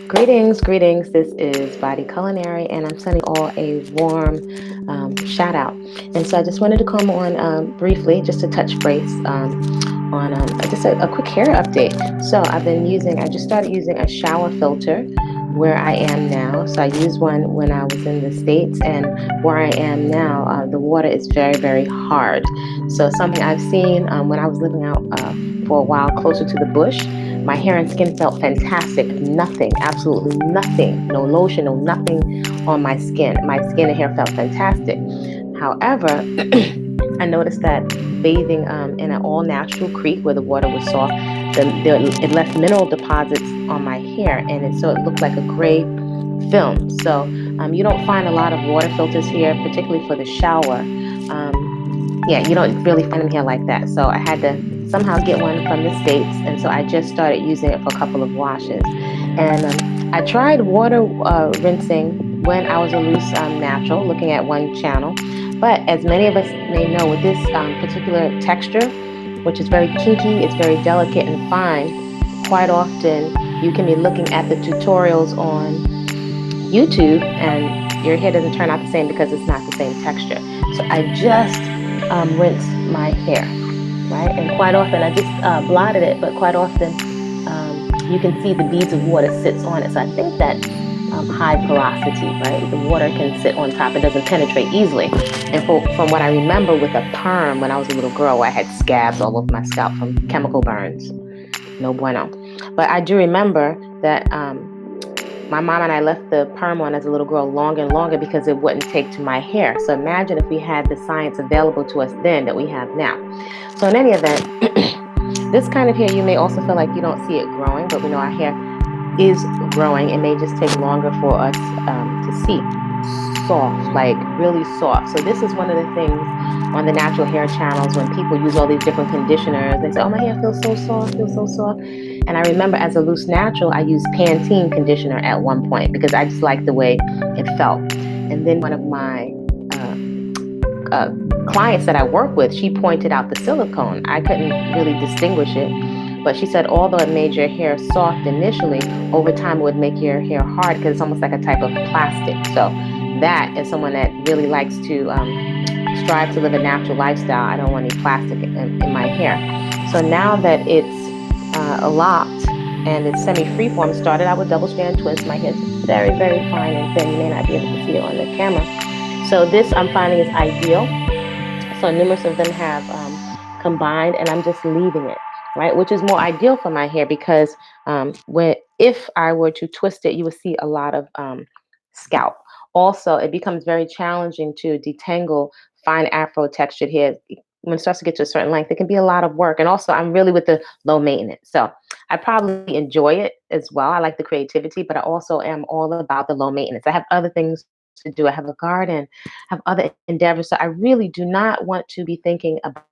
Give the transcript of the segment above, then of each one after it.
Greetings, greetings. This is Body Culinary, and I'm sending all a warm shout out. And so I just wanted to come on briefly, just to touch base on just a quick hair update. So I just started using a shower filter where I am now. So I used one when I was in the States, and where I am now, the water is very, very hard. So something I've seen when I was living out for a while closer to the bush, my hair and skin felt fantastic. Nothing, absolutely nothing, no lotion, no nothing on my skin. My skin and hair felt fantastic. However, I noticed that bathing in an all natural creek where the water was soft, it left mineral deposits on my hair, and so it looked like a gray film. So you don't find a lot of water filters here, particularly for the shower. Yeah, you don't really find them here like that. So I had to somehow get one from the States. And so I just started using it for a couple of washes. And I tried water rinsing when I was a loose natural, looking at one channel. But as many of us may know, with this particular texture, which is very kinky, it's very delicate and fine, quite often you can be looking at the tutorials on YouTube and your hair doesn't turn out the same because it's not the same texture. So I just rinsed my hair, right? And quite often I just blotted it, but quite often you can see the beads of water sits on it. So I think that high porosity, right? The water can sit on top. It doesn't penetrate easily. And from what I remember with a perm when I was a little girl, I had scabs all over my scalp from chemical burns. No bueno. But I do remember that my mom and I left the perm on as a little girl longer and longer because it wouldn't take to my hair. So imagine if we had the science available to us then that we have now. So in any event, this kind of hair, you may also feel like you don't see it growing, but we know our hair is growing. It may just take longer for us to see. Soft, like really soft. So this is one of the things on the natural hair channels when people use all these different conditioners. They say, "Oh, my hair feels so soft, feels so soft." And I remember as a loose natural, I used Pantene conditioner at one point because I just liked the way it felt. And then one of my uh, clients that I work with, she pointed out the silicone. I couldn't really distinguish it, but she said although it made your hair soft initially, over time it would make your hair hard because it's almost like a type of plastic. So that is someone that really likes to strive to live a natural lifestyle. I don't want any plastic in my hair. So now that it's a locked and it's semi-freeform, started out with double strand twists. My hair's very, very fine and thin. You may not be able to see it on the camera. So this I'm finding is ideal. So numerous of them have combined, and I'm just leaving it, right? Which is more ideal for my hair because if I were to twist it, you would see a lot of scalp. Also, it becomes very challenging to detangle fine Afro textured hair. When it starts to get to a certain length, it can be a lot of work. And also, I'm really with the low maintenance. So I probably enjoy it as well. I like the creativity, but I also am all about the low maintenance. I have other things to do. I have a garden, have other endeavors. So I really do not want to be thinking about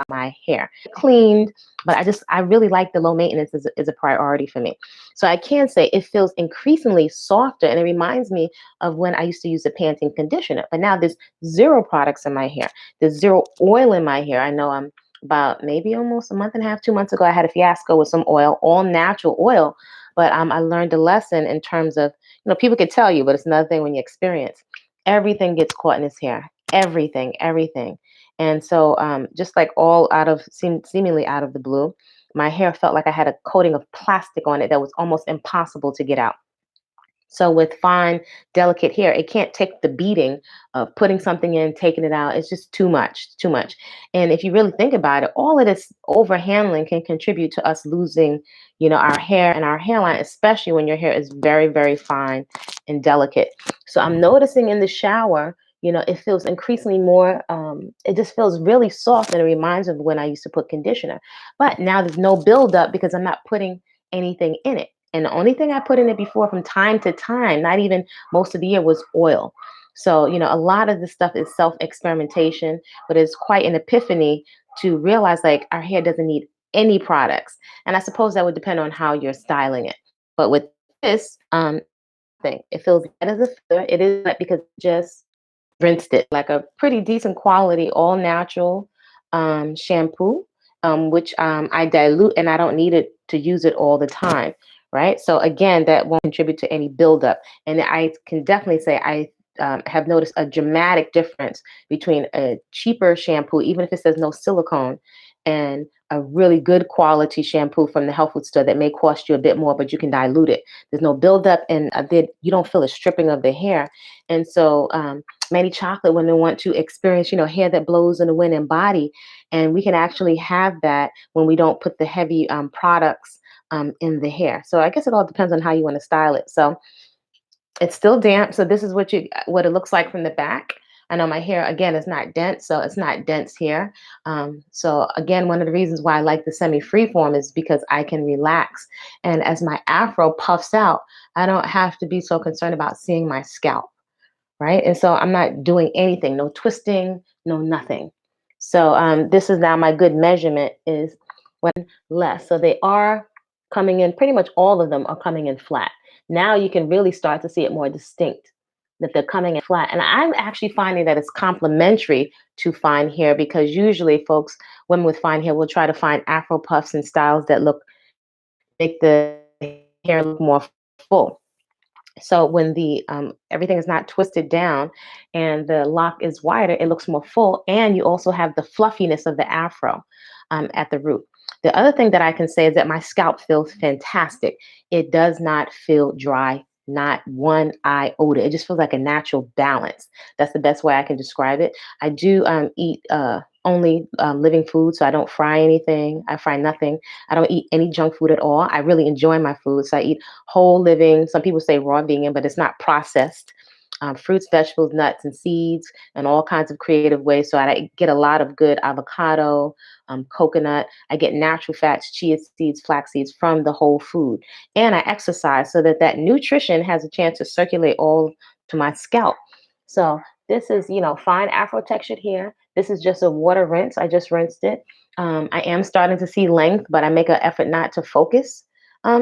my hair cleaned, but I really like the low maintenance is a priority for me. So I can say it feels increasingly softer, and it reminds me of when I used to use the Pantene conditioner. But now there's zero products in my hair. There's zero oil in my hair. I know I'm about maybe almost a month and a half, 2 months ago, I had a fiasco with some oil, all natural oil. But I learned a lesson in terms of, people could tell you, but it's another thing when you experience. Everything gets caught in his hair. Everything, everything. And so, just like all seemingly out of the blue, my hair felt like I had a coating of plastic on it that was almost impossible to get out. So with fine, delicate hair, it can't take the beating of putting something in, taking it out. It's just too much, too much. And if you really think about it, all of this overhandling can contribute to us losing, our hair and our hairline, especially when your hair is very, very fine and delicate. So I'm noticing in the shower, it feels increasingly more, it just feels really soft and it reminds me of when I used to put conditioner. But now there's no buildup because I'm not putting anything in it. And the only thing I put in it before from time to time, not even most of the year, was oil. So, a lot of this stuff is self experimentation, but it's quite an epiphany to realize like our hair doesn't need any products. And I suppose that would depend on how you're styling it. But with this thing, it feels light as a feather. It is light because I just rinsed it like a pretty decent quality, all natural shampoo, which I dilute and I don't need it to use it all the time. right? So again, that won't contribute to any buildup. And I can definitely say I have noticed a dramatic difference between a cheaper shampoo, even if it says no silicone, and a really good quality shampoo from the health food store that may cost you a bit more, but you can dilute it. There's no buildup, and you don't feel a stripping of the hair. And so many chocolate women want to experience, hair that blows in the wind and body, and we can actually have that when we don't put the heavy products in the hair. So I guess it all depends on how you want to style it. So it's still damp. So this is what it looks like from the back. I know my hair again is not dense, so it's not dense here. So again, one of the reasons why I like the semi-free form is because I can relax. And as my afro puffs out, I don't have to be so concerned about seeing my scalp, right? And so I'm not doing anything, no twisting, no nothing. So this is now my good measurement is when less. So they are coming in, pretty much all of them are coming in flat. Now you can really start to see it more distinct, that they're coming in flat. And I'm actually finding that it's complementary to fine hair, because usually folks, women with fine hair will try to find afro puffs and styles that make the hair look more full. So when the everything is not twisted down and the lock is wider, it looks more full, and you also have the fluffiness of the afro at the root. The other thing that I can say is that my scalp feels fantastic. It does not feel dry, not one iota. It just feels like a natural balance. That's the best way I can describe it. I do eat only living food, so I don't fry anything. I fry nothing. I don't eat any junk food at all. I really enjoy my food, so I eat whole living. Some people say raw vegan, but it's not processed. Fruits, vegetables, nuts, and seeds, and all kinds of creative ways. So I get a lot of good avocado, coconut. I get natural fats, chia seeds, flax seeds from the whole food. And I exercise so that nutrition has a chance to circulate all to my scalp. So this is, fine afro textured hair. This is just a water rinse. I just rinsed it. I am starting to see length, but I make an effort not to focus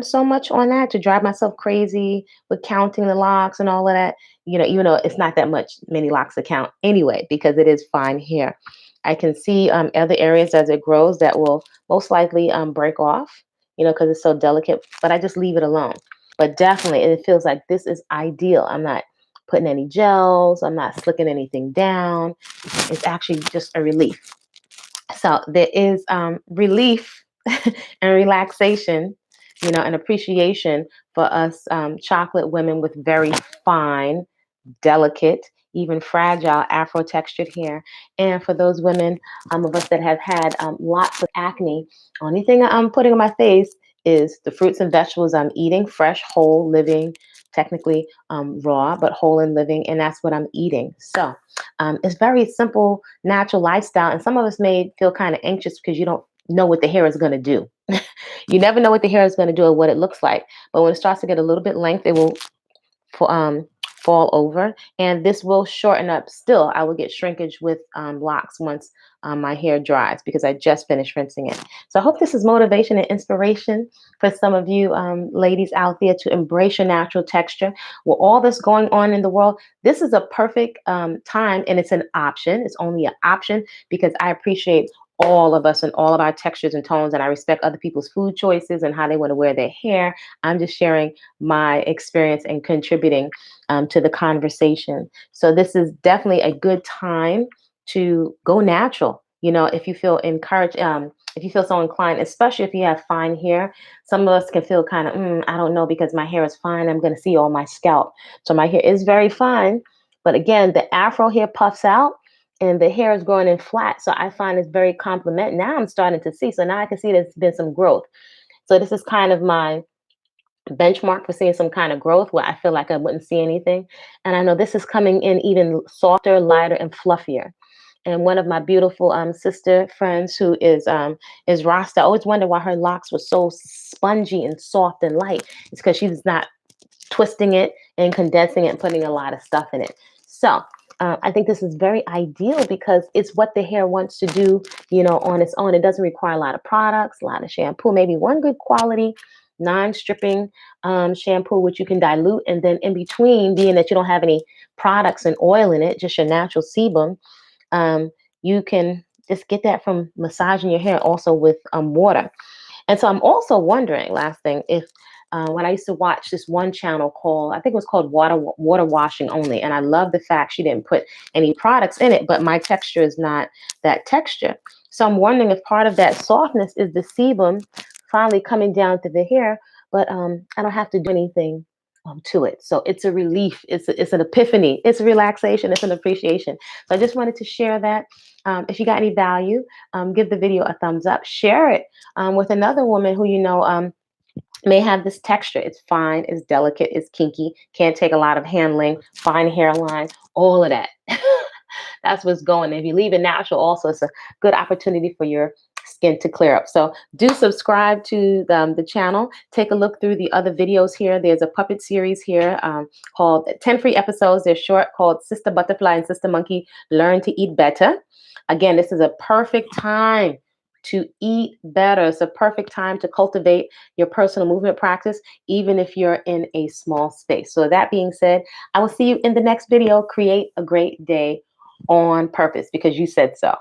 so much on that, to drive myself crazy with counting the locks and all of that. Even though it's not that many locks to count anyway, because it is fine hair. I can see other areas as it grows that will most likely break off, because it's so delicate, but I just leave it alone. But definitely, it feels like this is ideal. I'm not putting any gels, I'm not slicking anything down. It's actually just a relief. So there is relief and relaxation, and appreciation for us chocolate women with very fine, delicate, even fragile afro textured hair. And for those women of us that have had lots of acne, only thing I'm putting on my face is the fruits and vegetables I'm eating, fresh, whole, living, technically raw, but whole and living. And that's what I'm eating. So it's very simple, natural lifestyle. And some of us may feel kind of anxious because you don't know what the hair is going to do. You never know what the hair is going to do or what it looks like. But when it starts to get a little bit length, it will for, fall over, and this will shorten up. Still, I will get shrinkage with locks once my hair dries, because I just finished rinsing it. So I hope this is motivation and inspiration for some of you ladies out there to embrace your natural texture. With all this going on in the world, this is a perfect time, and it's an option. It's only an option because I appreciate all of us and all of our textures and tones, and I respect other people's food choices and how they want to wear their hair. I'm just sharing my experience and contributing to the conversation. So this is definitely a good time to go natural. If you feel encouraged, if you feel so inclined, especially if you have fine hair. Some of us can feel kind of, I don't know, because my hair is fine, I'm going to see all my scalp. So my hair is very fine. But again, the afro hair puffs out and the hair is growing in flat. So I find it's very complement. Now I'm starting to see. So now I can see there's been some growth. So this is kind of my benchmark for seeing some kind of growth where I feel like I wouldn't see anything. And I know this is coming in even softer, lighter, and fluffier. And one of my beautiful sister friends who is Rasta, I always wonder why her locks were so spongy and soft and light. It's because she's not twisting it and condensing it and putting a lot of stuff in it. So I think this is very ideal because it's what the hair wants to do, on its own. It doesn't require a lot of products, a lot of shampoo, maybe one good quality non-stripping shampoo, which you can dilute. And then in between, being that you don't have any products and oil in it, just your natural sebum, you can just get that from massaging your hair also with water. And so I'm also wondering, last thing, if when I used to watch this one channel called, I think it was called Water Washing Only. And I love the fact she didn't put any products in it, but my texture is not that texture. So I'm wondering if part of that softness is the sebum finally coming down to the hair, but I don't have to do anything to it. So it's a relief. It's an epiphany. It's a relaxation. It's an appreciation. So I just wanted to share that. If you got any value, give the video a thumbs up. Share it with another woman who you know may have this texture. It's fine, it's delicate, it's kinky, can't take a lot of handling, fine hairline, all of that. That's what's going. If you leave it natural, also, it's a good opportunity for your skin to clear up. So do subscribe to the channel. Take a look through the other videos here. There's a puppet series here called 10 free episodes. They're short, called Sister Butterfly and Sister Monkey Learn to Eat Better. Again, this is a perfect time to eat better. It's a perfect time to cultivate your personal movement practice, even if you're in a small space. So that being said, I will see you in the next video. Create a great day on purpose because you said so.